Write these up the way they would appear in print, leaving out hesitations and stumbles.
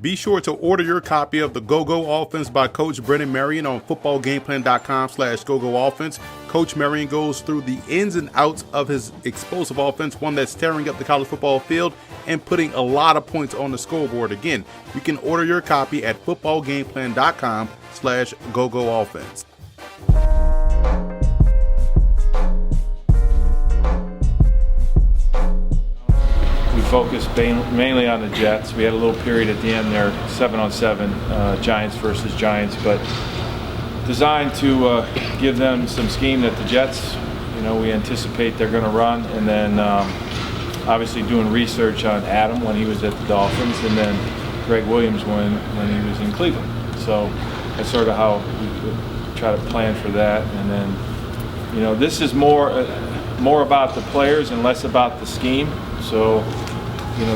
Be sure to order your copy of the Go-Go Offense by Coach Brennan Marion on footballgameplan.com/GoGoOffense. Coach Marion goes through the ins and outs of his explosive offense, one that's tearing up the college football field and putting a lot of points on the scoreboard. Again, you can order your copy at footballgameplan.com/GoGoOffense. Focused mainly on the Jets. We had a little period at the end there, 7-on-7, Giants versus Giants, but designed to give them some scheme that the Jets, we anticipate they're going to run, and then obviously doing research on Adam when he was at the Dolphins, and then Greg Williams when he was in Cleveland. So that's sort of how we try to plan for that, and then this is more about the players and less about the scheme. So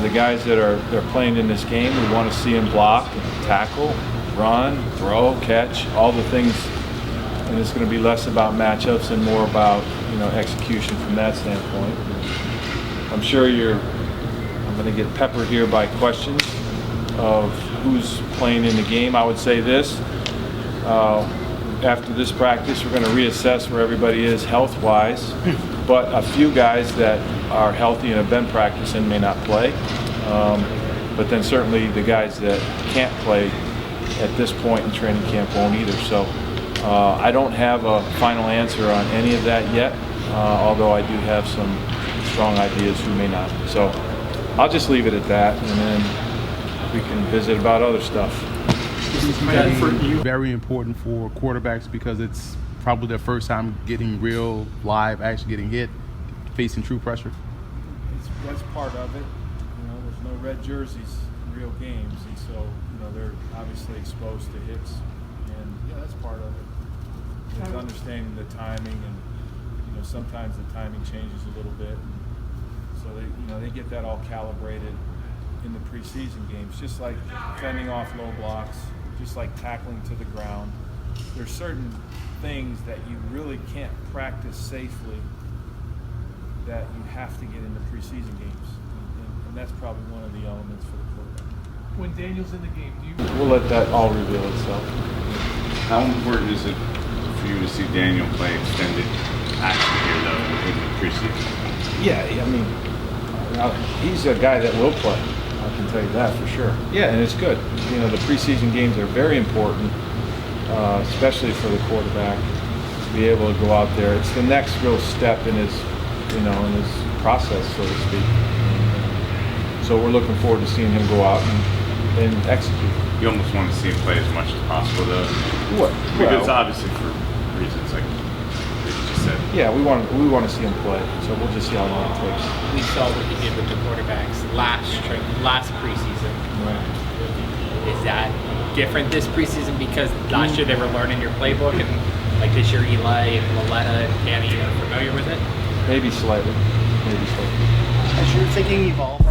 the guys that are playing in this game, we want to see them block, tackle, run, throw, catch, all the things. And it's going to be less about matchups and more about execution from that standpoint. I'm sure I'm going to get peppered here by questions of who's playing in the game. I would say this. After this practice, we're going to reassess where everybody is health-wise. But a few guys that are healthy and have been practicing may not play. But then certainly the guys that can't play at this point in training camp won't either. So I don't have a final answer on any of that yet, although I do have some strong ideas who may not. So I'll just leave it at that, and then we can visit about other stuff. Very important for quarterbacks because it's probably their first time getting real live, actually getting hit, facing true pressure. That's part of it. There's no red jerseys in real games, and so they're obviously exposed to hits, and that's part of it. It's understanding the timing, and sometimes the timing changes a little bit, so they get that all calibrated in the preseason games, just like fending off low blocks, just like tackling to the ground. There's certain things that you really can't practice safely that you have to get in the preseason games, and that's probably one of the elements for the quarterback. When Daniel's in the game, we'll let that all reveal itself. How important is it for you to see Daniel play extended action here, though, in the preseason? Yeah, he's a guy that will play. I can tell you that for sure. Yeah, and it's good. The preseason games are very important, especially for the quarterback to be able to go out there. It's the next real step in his, in his process, so to speak. So we're looking forward to seeing him go out and execute. You almost want to see him play as much as possible, though. What? Because obviously for reasons like you just said. Yeah, we want to see him play. So we'll just see how long it takes. We saw what he did with the quarterbacks last preseason. Right. Is that different this preseason because last year they were learning your playbook, and like this year Eli and Maletta and Danny are familiar with it? Maybe slightly. as your thinking evolved.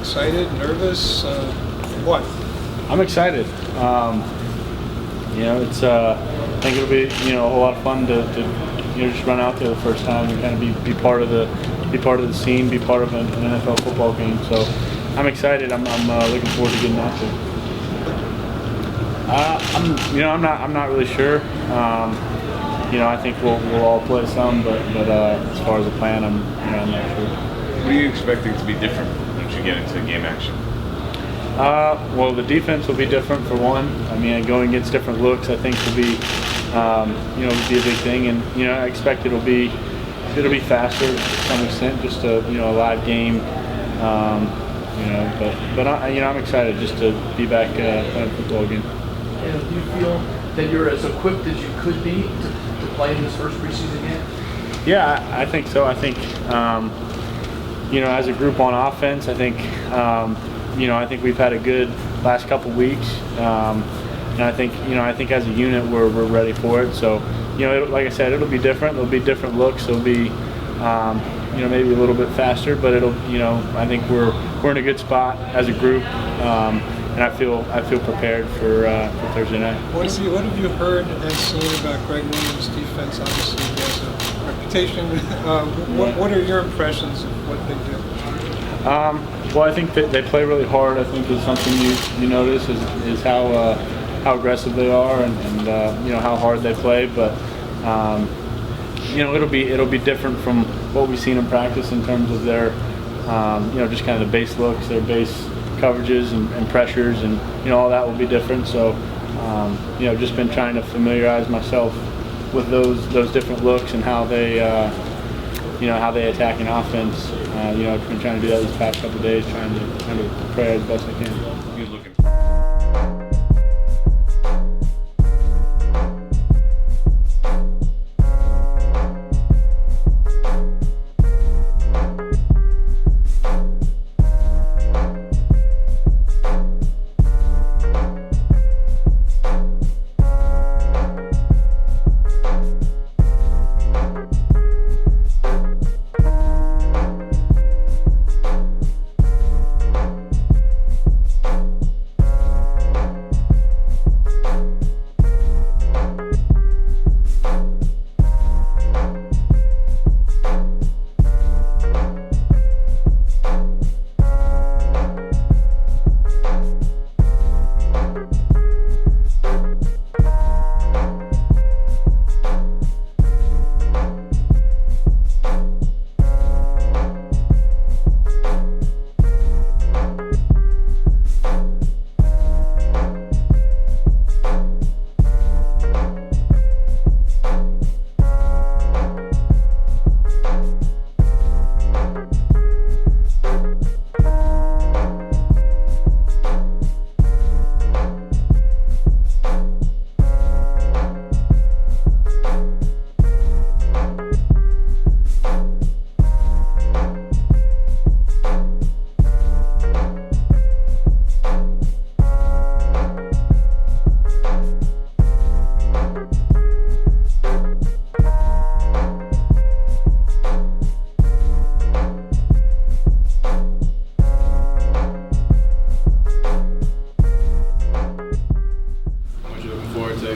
excited, nervous? What? I'm excited. It's I think it'll be a whole lot of fun to just run out there the first time and kind of be part of the scene, be part of an NFL football game. So I'm excited. I'm looking forward to getting out there. I'm not really sure. I think we'll all play some, but as far as the plan, I'm not sure. What are you expecting to be different once you get into game action? Well, the defense will be different for one. I mean, going against different looks, I think will be, will be a big thing. And I expect it'll be faster to some extent, just a live game. But I'm excited just to be back playing football again. And do you feel that you're as equipped as you could be to play in this first preseason game? Yeah, I think so. I think as a group on offense, I think I think we've had a good last couple weeks, and I think as a unit we're ready for it. So like I said, it'll be different. There'll be different looks. It'll be maybe a little bit faster, but it'll I think we're in a good spot as a group, and I feel prepared for Thursday night. What have you heard and seen about Greg Williams' defense? Obviously, he has a reputation. What are your impressions of what they do? Well, I think that they play really hard. I think is something you notice is how aggressive they are and how hard they play. But it'll be different from what we've seen in practice in terms of their just kind of the base looks, their base coverages and pressures, and all that will be different. So just been trying to familiarize myself with those different looks and how they how they attack an offense. I've been trying to do that these past couple of days, trying to prepare as best I can. Good looking.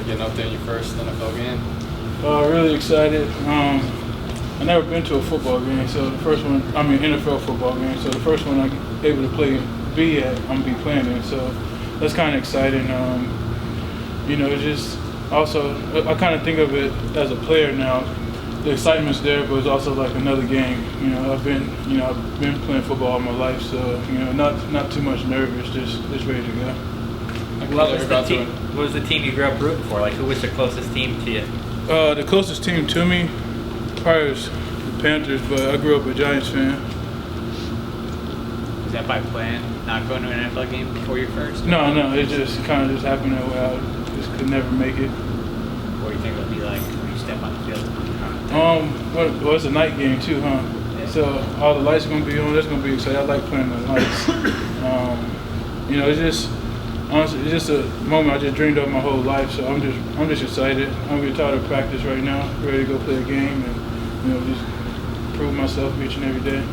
Getting up there in your first NFL game? Really excited. I never been to a football game, so the first one, NFL football game, so the first one I'm able to be at, I'm gonna be playing in, so that's kind of exciting. Just also, I kind of think of it as a player now. The excitement's there, but it's also like another game. I've been playing football all my life, so not too much nervous, just ready to go. What was the team you grew up rooting for? Like, who was the closest team to you? The closest team to me probably was the Panthers, but I grew up a Giants fan. Was that by plan, not going to an NFL game before your first? No, it just kind of happened that way. I just could never make it. What do you think it'll be like when you step on the field? Well, it's a night game too, huh? Yeah. So all the lights are gonna be on. That's gonna be exciting. I like playing the lights. It's just. Honestly, it's just a moment I just dreamed of my whole life, so I'm just excited. I'm getting tired of practice right now, ready to go play a game and just prove myself each and every day.